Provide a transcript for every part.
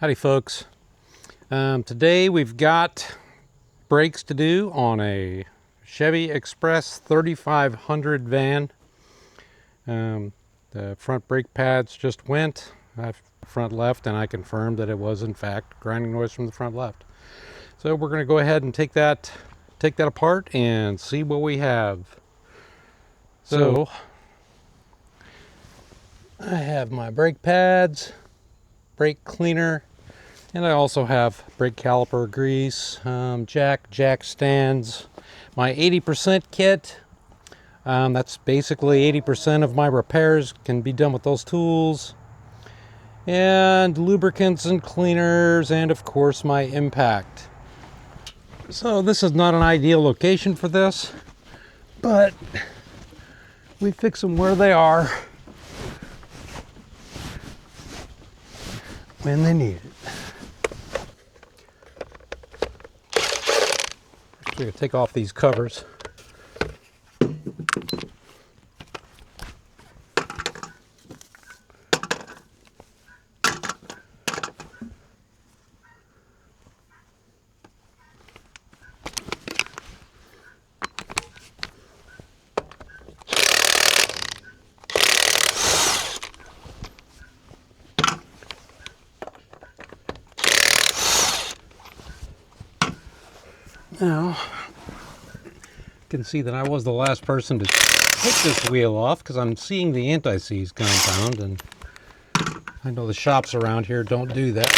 Howdy folks. Today we've got brakes to do on a Chevy Express 3500 van. The front brake pads just went front left, and I confirmed that it was in fact grinding noise from the front left. So we're going to go ahead and take that apart and see what we have. So I have my brake pads, brake cleaner, and I also have brake caliper grease, jack stands, my 80% kit. That's basically 80% of my repairs can be done with those tools. And lubricants and cleaners, and of course my impact. So this is not an ideal location for this, but we fix them where they are when they need it. So you take off these covers. Now, you can see that I was the last person to take this wheel off because I'm seeing the anti-seize compound, and I know the shops around here don't do that.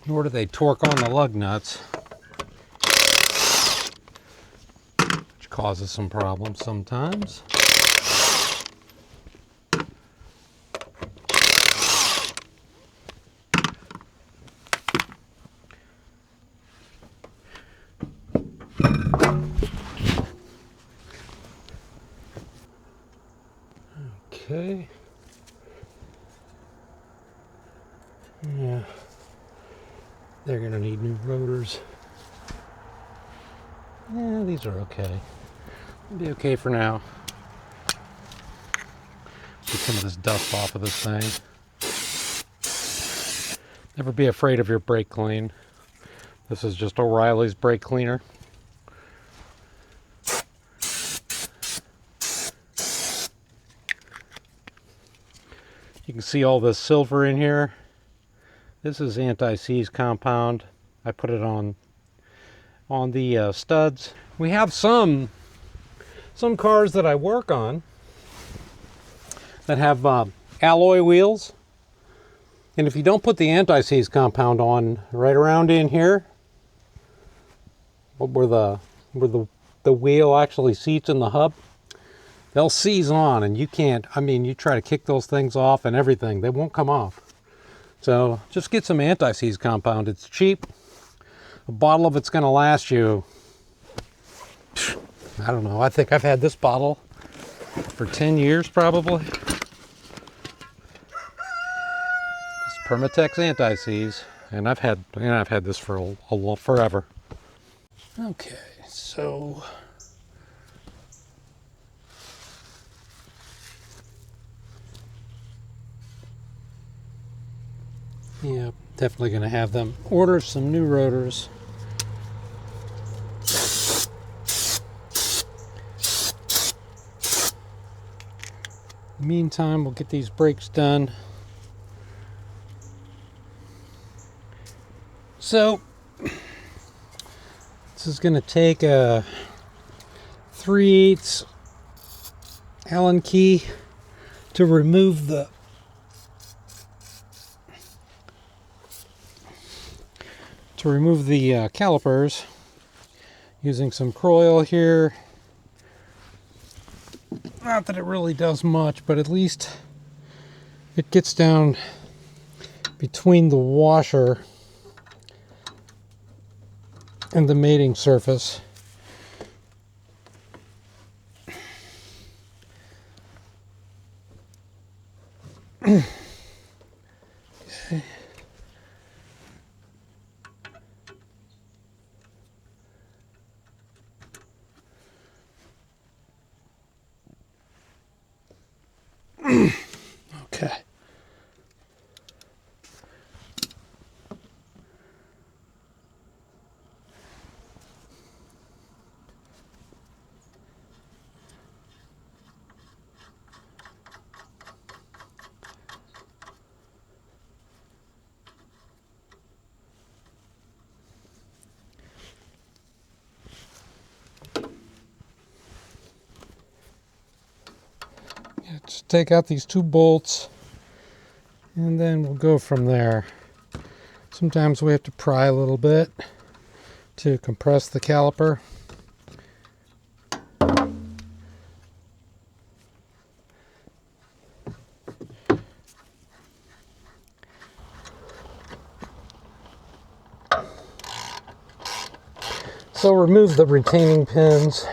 Nor do they torque on the lug nuts, which causes some problems sometimes. Okay. Yeah. They're gonna need new rotors. Yeah, these are okay. They'll be okay for now. Get some of this dust off of this thing. Never be afraid of your brake clean. This is just O'Reilly's brake cleaner. You can see all this silver in here. This is anti-seize compound. I put it on the studs. We have some cars that I work on that have alloy wheels, and if you don't put the anti-seize compound on right around in here, where the wheel actually seats in the hub, they'll seize on, and you can't. I mean, you try to kick those things off and everything, they won't come off. So just get some anti-seize compound. It's cheap. A bottle of it's going to last you, I don't know, I think I've had this bottle for 10 years probably. This Permatex anti-seize, and I've had this for forever. Okay, so yeah, definitely going to have them order some new rotors. Meantime, we'll get these brakes done. So this is going to take a 3/8 Allen key to remove the calipers, using some Croil here. Not that it really does much, but at least it gets down between the washer and the mating surface. Okay. Okay. Just take out these 2 bolts and then we'll go from there. Sometimes we have to pry a little bit to compress the caliper. So remove the retaining pins.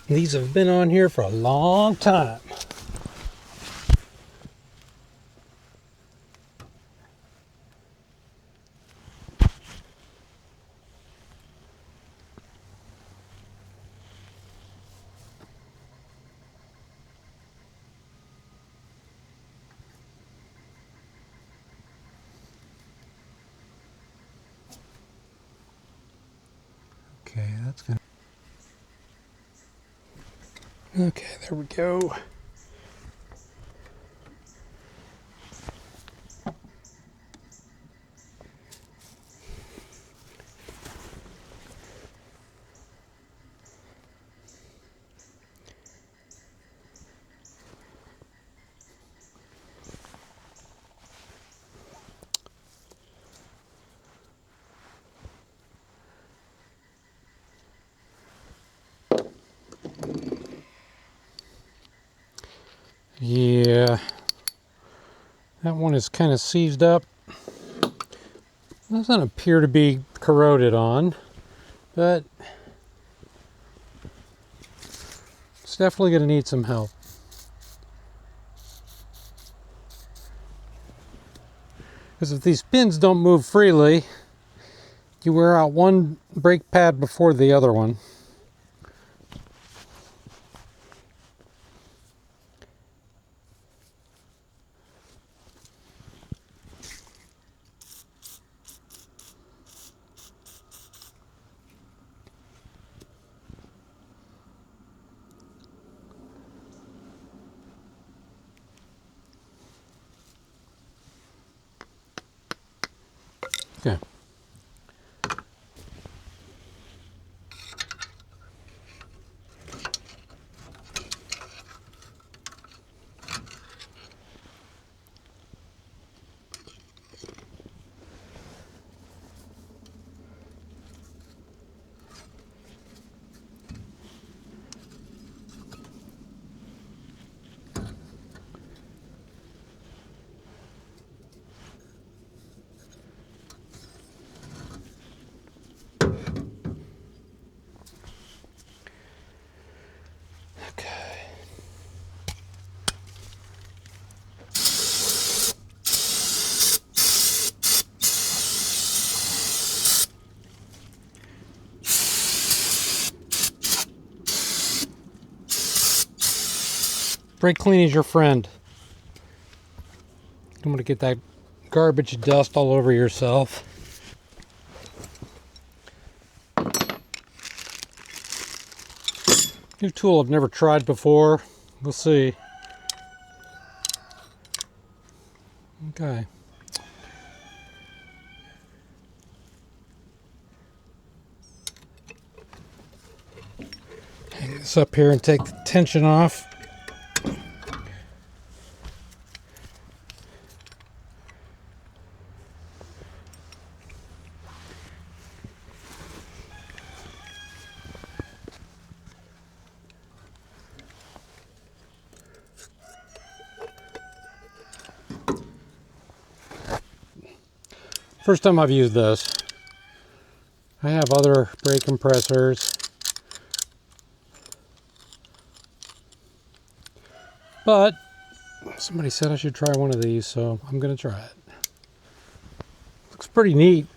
These have been on here for a long time. Okay, that's gonna. Okay, there we go. Yeah, that one is kind of seized up. Doesn't appear to be corroded on, but it's definitely going to need some help. Because if these pins don't move freely, you wear out one brake pad before the other one. Okay. Brake clean is your friend. You don't want to get that garbage dust all over yourself. New tool I've never tried before. We'll see. Okay. Hang this up here and take the tension off. First time I've used this. I have other brake compressors, but Somebody said I should try one of these, so I'm gonna try it. Looks pretty neat.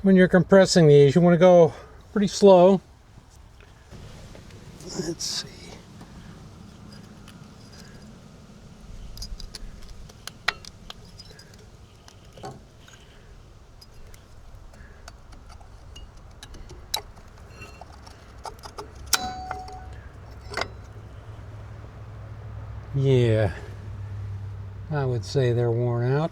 When you're compressing these, you want to go pretty slow. Let's see. Yeah, I would say they're worn out.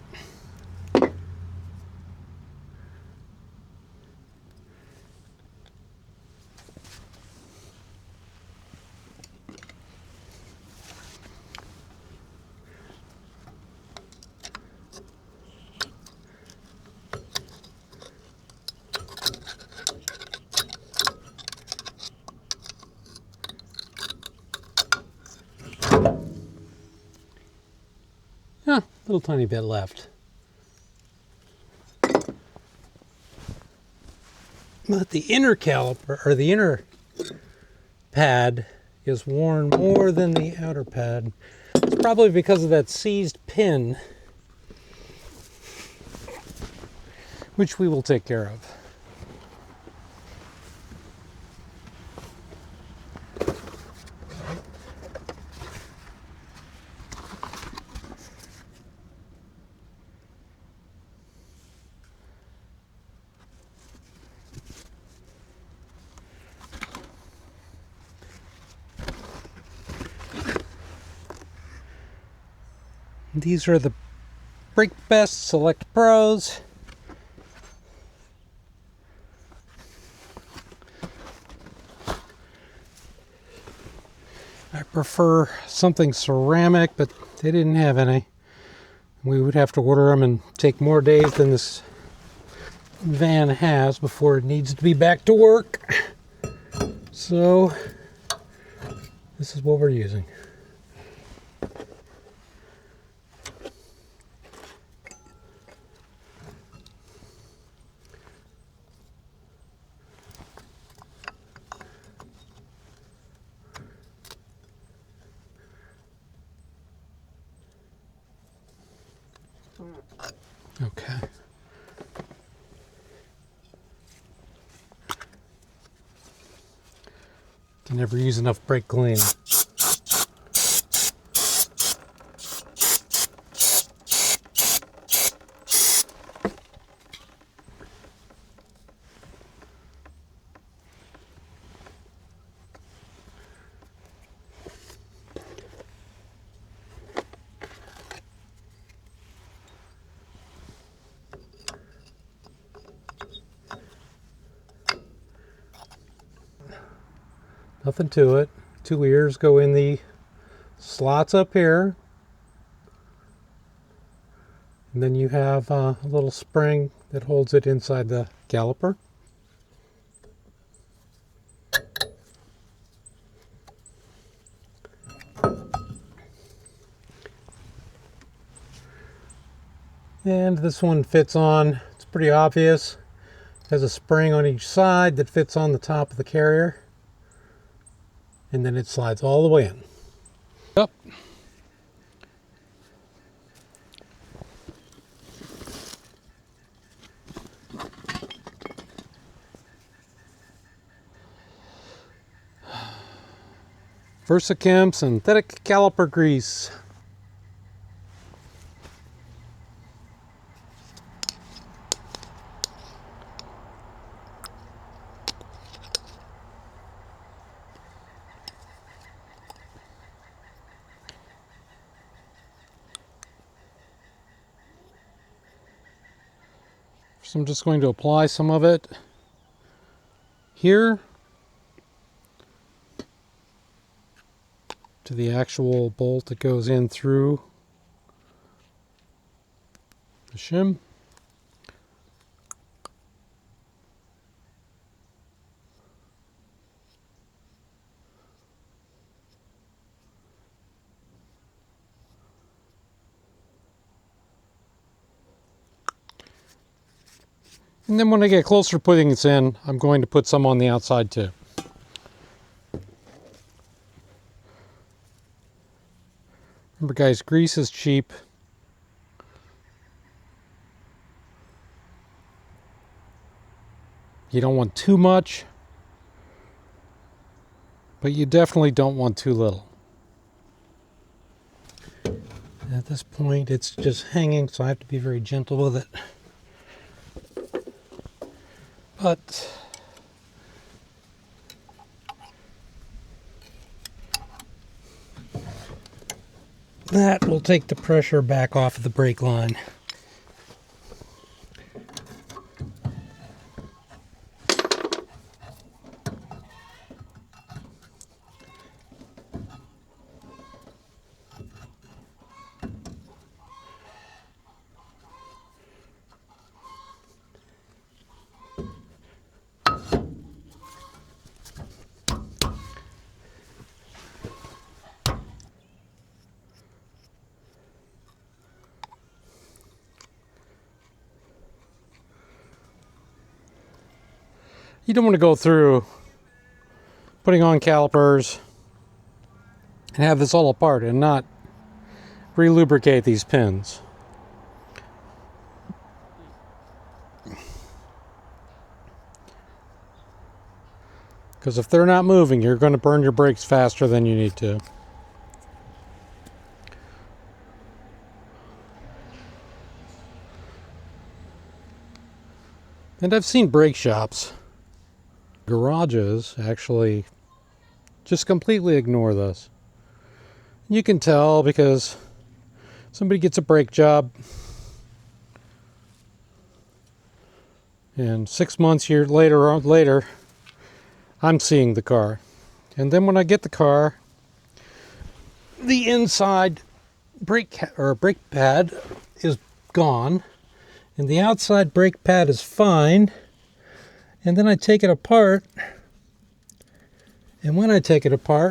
Huh, little tiny bit left. But the inner caliper, or the inner pad, is worn more than the outer pad. It's probably because of that seized pin, which we will take care of. These are the Brake Best Select Pros. I prefer something ceramic, but they didn't have any. We would have to order them and take more days than this van has before it needs to be back to work. So this is what we're using. Okay. Can never use enough brake clean. Nothing to it. 2 ears go in the slots up here. And then you have a little spring that holds it inside the caliper. And this one fits on, it's pretty obvious. Has a spring on each side that fits on the top of the carrier. And then it slides all the way in. Yep. Versachem synthetic caliper grease. So I'm just going to apply some of it here to the actual bolt that goes in through the shim. And then when I get closer to putting this in, I'm going to put some on the outside too. Remember guys, grease is cheap. You don't want too much, but you definitely don't want too little. At this point, it's just hanging, so I have to be very gentle with it. But that will take the pressure back off of the brake line. You don't want to go through putting on calipers and have this all apart and not re-lubricate these pins. Because if they're not moving, you're going to burn your brakes faster than you need to. And I've seen brake shops, garages actually just completely ignore this. You can tell because somebody gets a brake job and 6 months later I'm seeing the car. And then when I get the car, the inside brake pad is gone and the outside brake pad is fine. And then I take it apart, and when you take it apart,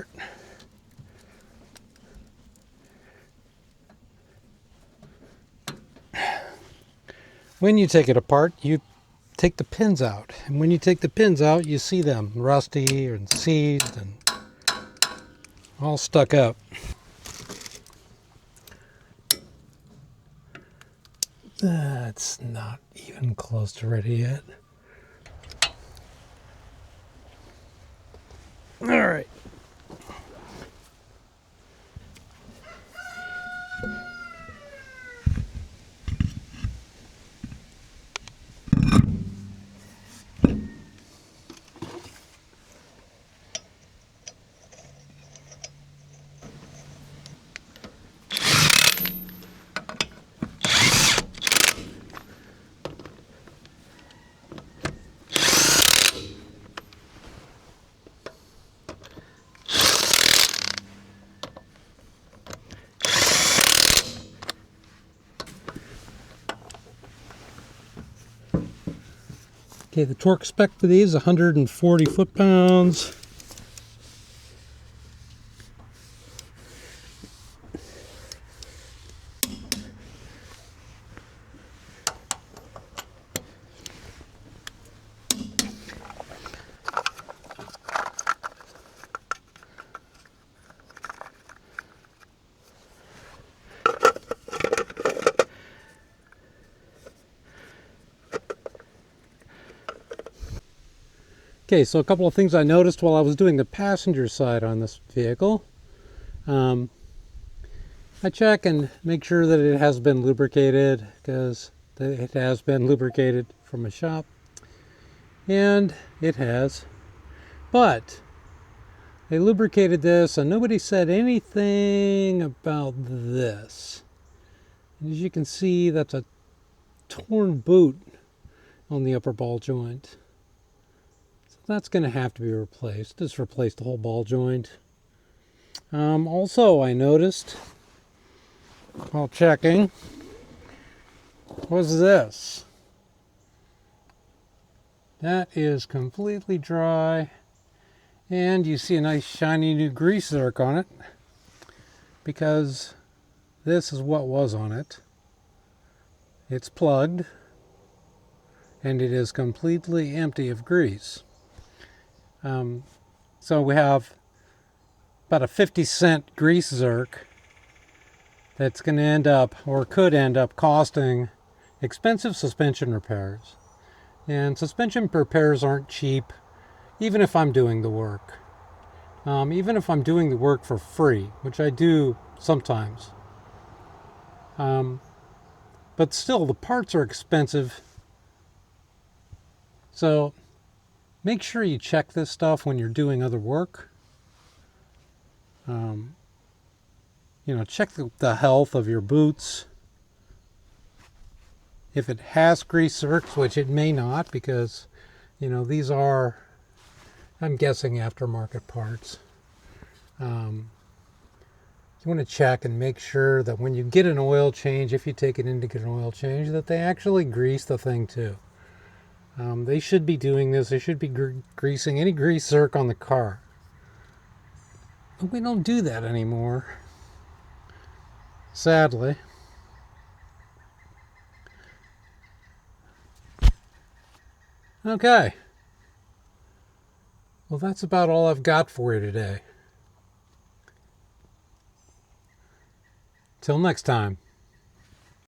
you take the pins out. And when you take the pins out, you see them rusty and seized and all stuck up. That's not even close to ready yet. All right. Okay, the torque spec for these is 140 foot-pounds. Okay, so a couple of things I noticed while I was doing the passenger side on this vehicle. I check and make sure that it has been lubricated, because it has been lubricated from a shop. And it has. But they lubricated this and nobody said anything about this. And as you can see, that's a torn boot on the upper ball joint. That's going to have to be replaced. Just replace the whole ball joint. Also, I noticed while checking, was this. That is completely dry, and you see a nice shiny new grease zerk on it, because this is what was on it. It's plugged, and it is completely empty of grease. So we have about a 50-cent grease zerk that's going to end up, or could end up, costing expensive suspension repairs. And suspension repairs aren't cheap, even if I'm doing the work. Even if I'm doing the work for free, which I do sometimes. But still, the parts are expensive. So make sure you check this stuff when you're doing other work. Check the health of your boots. If it has grease zerks, which it may not, because, these are, I'm guessing, aftermarket parts. You want to check and make sure that when you get an oil change, if you take it in to get an oil change, that they actually grease the thing too. They should be doing this. They should be greasing any grease zerk on the car. But we don't do that anymore, sadly. Okay. Well, that's about all I've got for you today. Till next time.